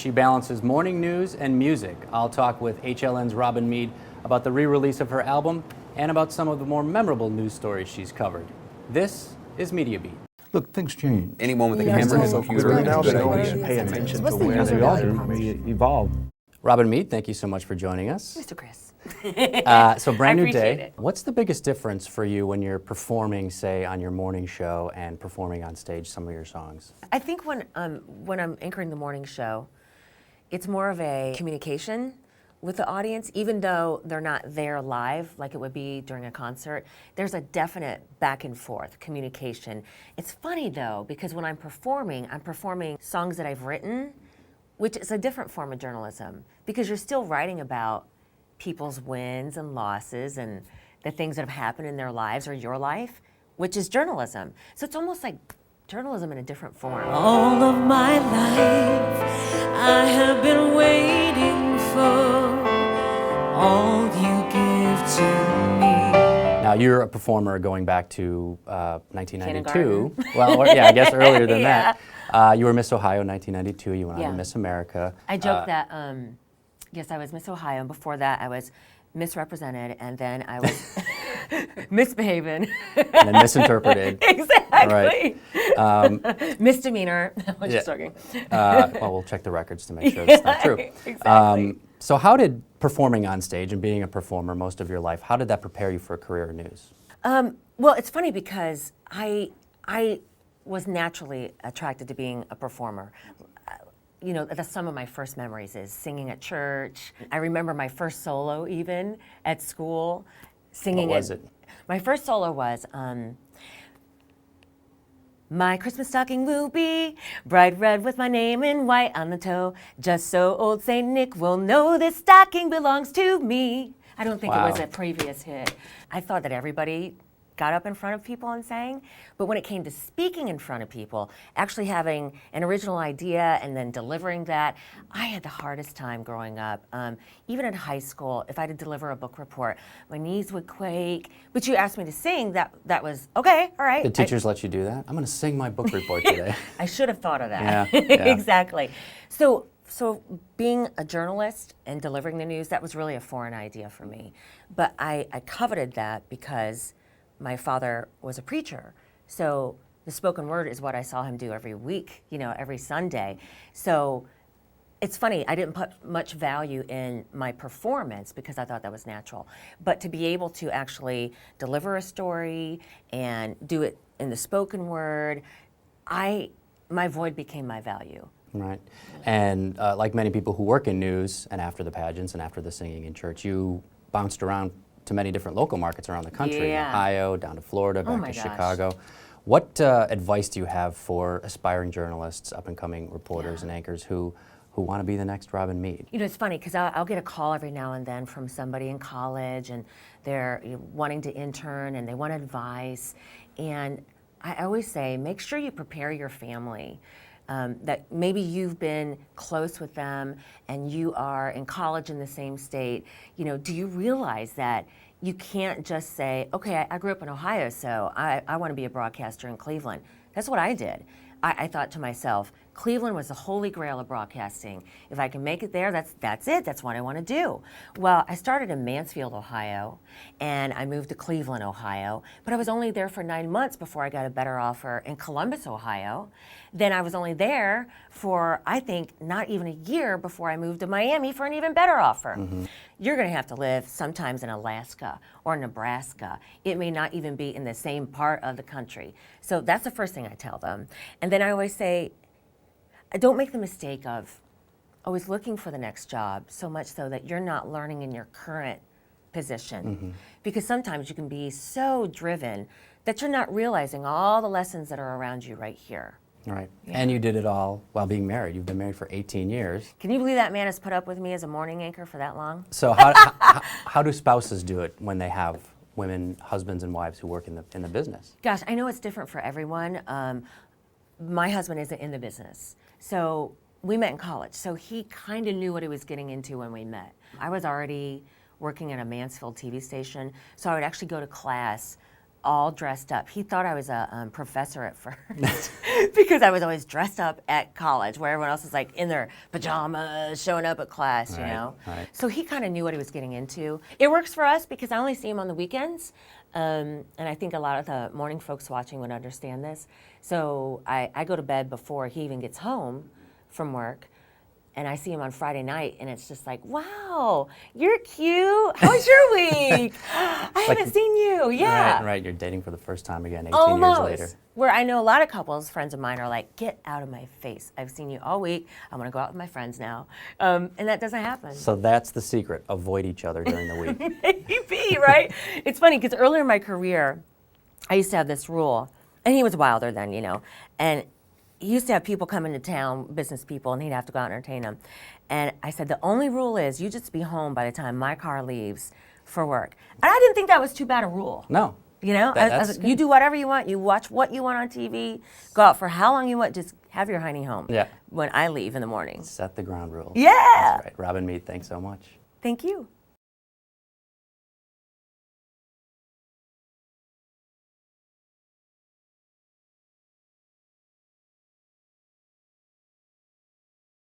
She balances morning news and music. I'll talk with HLN's Robin Meade about the re-release of her album and about some of the more memorable news stories she's covered. This is Mediabistro. Look, things change. Anyone with a camera and a computer now is a they good know idea. you should pay attention What's to the where user they value are. proposition? May evolve. Robin Meade, thank you so much for joining us. Mr. Chris. So brand new appreciate day. it. What's the biggest difference for you when you're performing, say, on your morning show and performing on stage some of your songs? I think when I'm anchoring the morning show, it's more of a communication with the audience, even though they're not there live like it would be during a concert. There's a definite back and forth communication. It's funny though, because when I'm performing songs that I've written, which is a different form of journalism, because you're still writing about people's wins and losses and the things that have happened in their lives or your life, which is journalism. So it's almost like journalism in a different form. All of my life I have been waiting for all you give to me. Now, you're a performer going back to 1992. Well, I guess earlier than Yeah. that. You were Miss Ohio in 1992. You went on Yeah. to Miss America. I joke that, yes, I was Miss Ohio, and before that I was misrepresented, and then I was misbehaving. And then misinterpreted. Exactly. Right. Misdemeanor. I was Yeah. just joking. Well, we'll check the records to make sure that's not true. Exactly. So how did performing on stage and being a performer most of your life, how did that prepare you for a career in news? Well, it's funny because I was naturally attracted to being a performer. You know, that's some of my first memories is singing at church. I remember my first solo even at school, singing. What was it? My first solo was, my Christmas stocking will be bright red with my name in white on the toe, just so old Saint Nick will know this stocking belongs to me. I don't think it was Wow. a previous hit. I thought that everybody got up in front of people and sang, but when it came to speaking in front of people, actually having an original idea and then delivering that, I had the hardest time growing up. Even in high school, if I had to deliver a book report, my knees would quake. But you asked me to sing, that was, okay, all right. The teachers let you do that? I'm going to sing my book report today. I should have thought of that. Yeah, yeah. Exactly. So being a journalist and delivering the news, that was really a foreign idea for me. But I coveted that because my father was a preacher. So the spoken word is what I saw him do every week, you know, every Sunday. So it's funny, I didn't put much value in my performance because I thought that was natural. But to be able to actually deliver a story and do it in the spoken word, my void became my value. Right. And like many people who work in news and after the pageants and after the singing in church, you bounced around to many different local markets around the country, Yeah. Ohio, down to Florida, back my to gosh. Chicago. What advice do you have for aspiring journalists, up-and-coming reporters and anchors who want to be the next Robin Meade? You know, it's funny because I'll get a call every now and then from somebody in college and they're wanting to intern and they want advice. And I always say, make sure you prepare your family. That maybe you've been close with them and you are in college in the same state. You know, do you realize that you can't just say, okay, I grew up in Ohio, so I want to be a broadcaster in Cleveland. That's what I did. I thought to myself, Cleveland was the holy grail of broadcasting. If I can make it there, that's it. That's what I want to do. Well, I started in Mansfield, Ohio, and I moved to Cleveland, Ohio, but I was only there for 9 months before I got a better offer in Columbus, Ohio. Then I was only there for, I think, not even a year before I moved to Miami for an even better offer. Mm-hmm. You're going to have to live sometimes in Alaska or Nebraska. It may not even be in the same part of the country. So that's the first thing I tell them. And then I always say, don't make the mistake of always looking for the next job so much so that you're not learning in your current position. Mm-hmm. Because sometimes you can be so driven that you're not realizing all the lessons that are around you right here. Right. Yeah. And you did it all while being married. You've been married for 18 years. Can you believe that man has put up with me as a morning anchor for that long? So how do spouses do it when they have women, husbands and wives who work in the business? Gosh, I know it's different for everyone. My husband isn't in the business. So we met in college. So he kind of knew what he was getting into when we met. I was already working at a Mansfield TV station. So I would actually go to class all dressed up. He thought I was a professor at first because I was always dressed up at college where everyone else was like in their pajamas showing up at class, you know. Right. So he kind of knew what he was getting into. It works for us because I only see him on the weekends. And I think a lot of the morning folks watching would understand this. So I go to bed before he even gets home from work. And I see him on Friday night, and it's just like, wow, you're cute. How was your week? I haven't seen you. Yeah. Right. You're dating for the first time again 18 Almost. years later. Where I know a lot of couples, friends of mine, are like, get out of my face. I've seen you all week. I want to go out with my friends now. And that doesn't happen. So that's the secret. Avoid each other during the week. Maybe, right? It's funny because earlier in my career, I used to have this rule, and he was wilder then, you know, and he used to have people come into town, business people, and he'd have to go out and entertain them. And I said, the only rule is you just be home by the time my car leaves for work. And I didn't think that was too bad a rule. No. You know, I was, you do whatever you want. You watch what you want on TV. Go out for how long you want. Just have your honey home when I leave in the morning. Set the ground rules. Yeah. That's right. Robin Meade, thanks so much. Thank you.